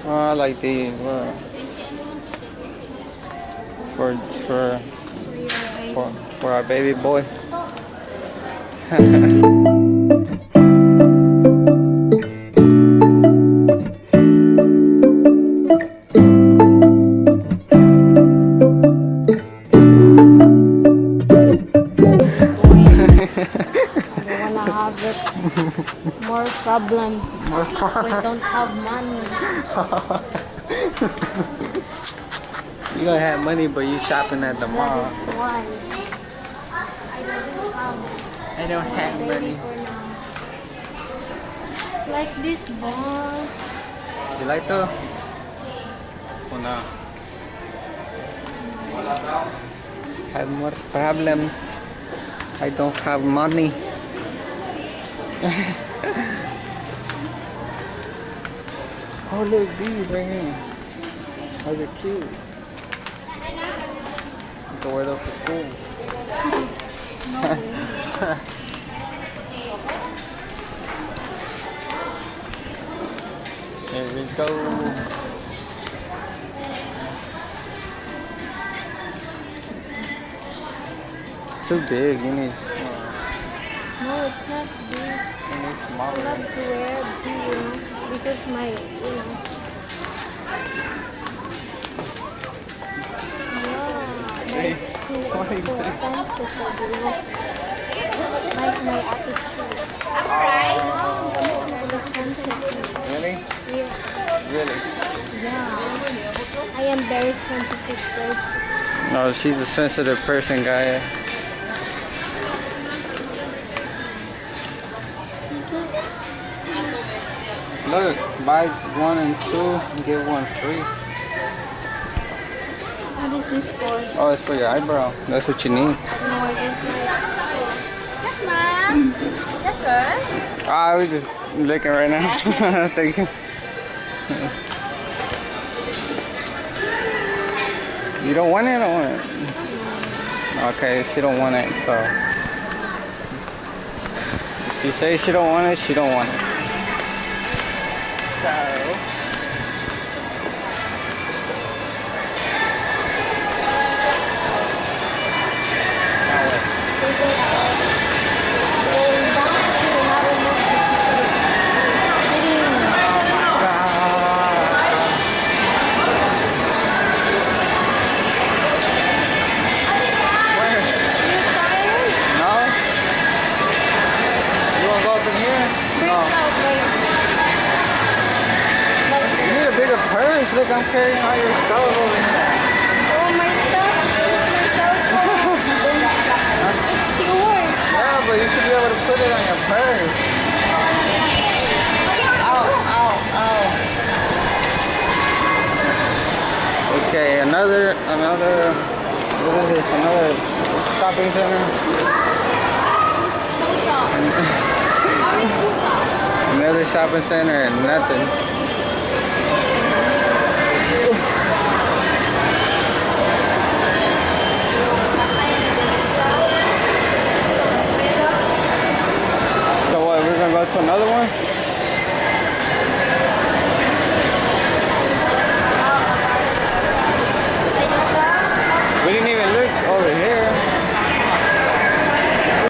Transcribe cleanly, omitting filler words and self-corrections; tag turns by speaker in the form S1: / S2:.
S1: Oh, I like these. For for our baby boy.
S2: More problem. We don't have money.
S1: You don't have money, but you shopping at the mall.
S2: That is why
S1: I don't have money.
S2: Like this ball.
S1: You like the? Oh no. Have more problems. I don't have money. Oh look, these right here. Oh, they're cute. You can wear those to school. Here we go. It's too big. You need
S2: No, it's not big.
S1: you need
S2: I
S1: smaller.
S2: love to wear big, because my,
S1: Hey,
S2: my
S1: what
S2: skin
S1: is
S2: is so
S1: that?
S2: sensitive, like my attitude. So sensitive.
S1: Really?
S2: Yeah.
S1: Really?
S2: Yeah. I am very sensitive person.
S1: No, she's a sensitive person, guy. Look, buy 1 and 2 and get 1 free.
S2: What is this for?
S1: Oh, it's for your eyebrow. That's what you need.
S2: No, I don't like. Yes, ma'am. Yes, sir.
S1: Ah, we just licking right now. Thank you. You don't want it? I don't want it. Okay, she don't want it, so. If she says she don't want it, she don't want it. So. Purse, look, I'm carrying all your stuff over here.
S2: Oh, my stuff. It's yours.
S1: Yeah, but you should be able to put it on your purse. Ow, ow, ow. Okay, another, what is this? Another shopping center. Another shopping center and nothing. So what, we're gonna go to another one?